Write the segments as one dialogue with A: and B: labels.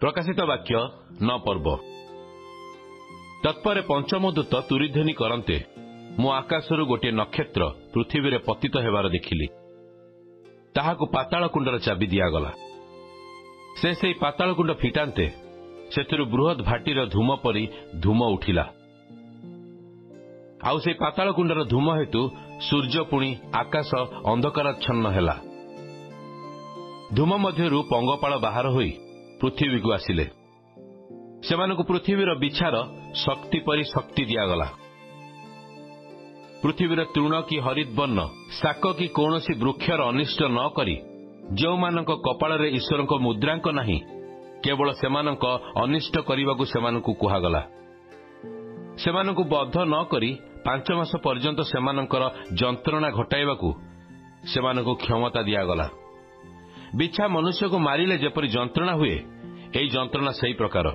A: प्रकाशित वाक्य 9 पर्व। तत्पर पंचम दूत तुरीध्वनि करते मु आकाशरू गोटे नक्षत्र पृथ्वी में पतित हेबार देखिली। ताहाकु पाताल कुंडर चाबी दिगला। से पाताल कुंड फिटाते से बृहत भाटीर धूम परी धूम उठिला। आउ से पाताल कुंडर धूम हेतु सूर्य पुणी आकाश अंधकारच्छन्न हेला। धूम मध्यरु पंगपाल बाहर होई पृथ्वी को आसिले। सेमानकु पृथ्वीर बिछार शक्ति परी शक्ति दिगला। पृथ्वीर तृण कि हरित वर्ण शाक कि कौनसी वृक्षर अनिष्ट न करी जो मानक कपाଳରେ ईश्वरଙ୍କ मुद्रांक नाही केवल सेमानक अनिष्ट करने सेमानकु कुहागला। सेमानकु बद्ध न करी 5 मास पर्यंत सेमानकर जंत्रणा घटाइबाकू सेमानकु क्षमता दिगला। बिछा मनुष्य को मारिले जेपरी जंत्रणा हुए यही जंत्रणा सही प्रकार।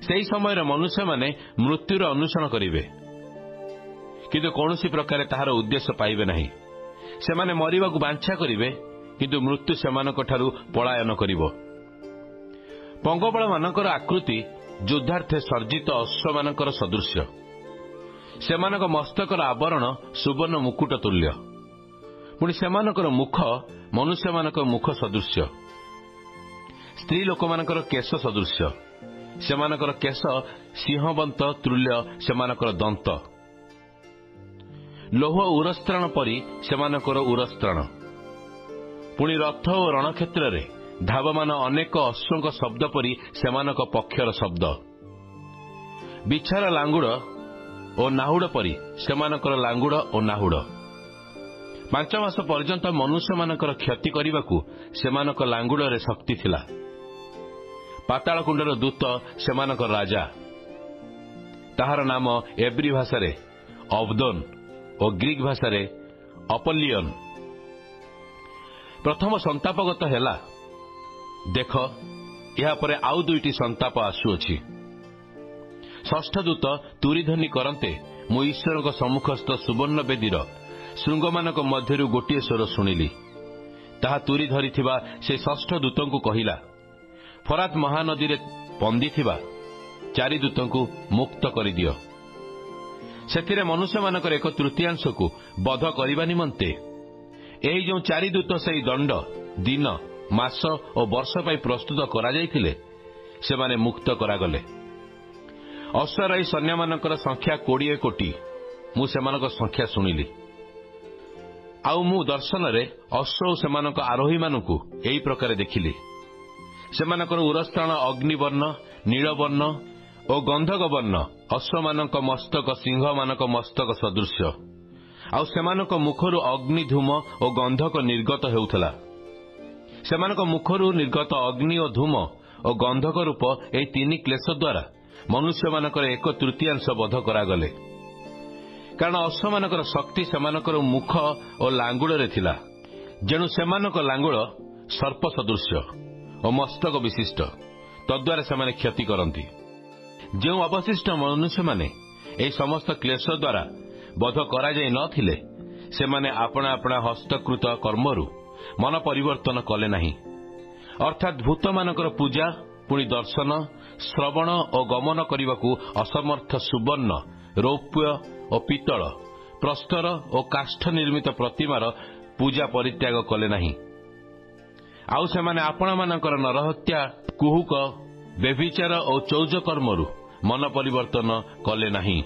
A: सही समय मनुष्य माने मृत्युर अन्वेषण करिवे किंतु कौनसी प्रकार ताहार उद्देश्य पाइबे नहीं। सेमाने मरिबाकू बांछा करिवे किंतु मृत्यु सेमानक ठारू पलायन करिवो। पंगपाल मानकर आकृति युद्धार्थे सर्जित अश्व मानकर सदृश्य। सेमानक मस्तकर आवरण सुवर्ण मुकुट तुल्य। पुणी सेमानकर मुख मनुष्य मानक मुख सदृश्य। स्त्री लोक मानकर केश सदृश्य। सेमानकर केश सिंहवंत तुल्य सेमानकर दंत। लोह उरस्त्राण परी सेमानकर उरस्त्राण। पुणी रथ और रणक्षेत्र रे धावमान अनेक अश्वଙ୍କ शब्द परी सेमानक पक्षर शब्द। बिछार लांगुड़ और नाहुड़ परी सेमानकर लांगुड़ और नाहुड़। 5 मास पर्यंत मनुष्य मानकर क्षति करने सेमानक लांगुड़े शक्ति थिला। पाताल कुंडर दूत सेमानकर राजा। ताहार नाम एब्री भाषा अब्दोन और ग्रीक भाषा अपोलियन। प्रथम संतापगत हेला। देख या परे आउ 2टी संताप आसुअछि। षष्ठ दूत तुरीध्वनि करते मु ईश्वर सम्मुखस्थ सुवर्ण बेदीर श्रृंग मानक मध्यरु गोटे स्वर शुणिली। ताहा तुरी धरिथिबा से षष्ठ दूतंकु कहिला, फरात महानदी रे बंदी थिबा 4 दूतंकु मुक्त करि दियो। सेथिरे मनुष्य मानकर 1/3 को बध करिबा निमंते एही जो 4 दूत सेही दंड दिन मास और वर्ष पाई प्रस्तुत करा जाइथिले से माने मुक्त करागले। अश्वराई सैन्य मानकर संख्या 20 कोटी। मु सेमानक संख्या शुणिली। आउ मु दर्शन रे अश्व सेमानक आरोही मानकु एही प्रकार देखिली। सेमानकर उरस्त्राण अग्निवर्ण नीलवर्ण और गंधक वर्ण। अश्व मानक मस्तक सिंह मानक मस्तक सदृश्य। आउ सेमानक मुखरु अग्निधूम और गंधक निर्गत हेउथला। सेमानक मुखरु निर्गत अग्नि और धूम और गंधक रूप एही 3 क्लेश द्वारा मनुष्य मानकर 1/3 बध करागले। कारण अश्व मानकर शक्ति सेमानकर मुख और लांगुड़े थिला। जेणु सेमानक लांगुड़ सर्प सदृश्य और मस्तक विशिष्ट। तद्वारा सेमाने क्षति करती। जो अवशिष्ट मनुष्य माने एही समस्त क्लेश द्वारा बध करा जाई नथिले सेमाने आपणा आपणा हस्तकृत कर्मरु मन परिवर्तन कले नहीं। अर्थात भूत मानकर पूजा पुणी दर्शन श्रवण और गमन करने असमर्थ सुवर्ण रौप्य और पितल प्रस्तर और काष्ठ निर्मित प्रतिमार पूजा परित्याग कले नहीं। आउ सेमाने आपण मानकर नरहत्या कुहुक व्यभिचार और चौज कर्मरु मन परिवर्तन कले नहीं।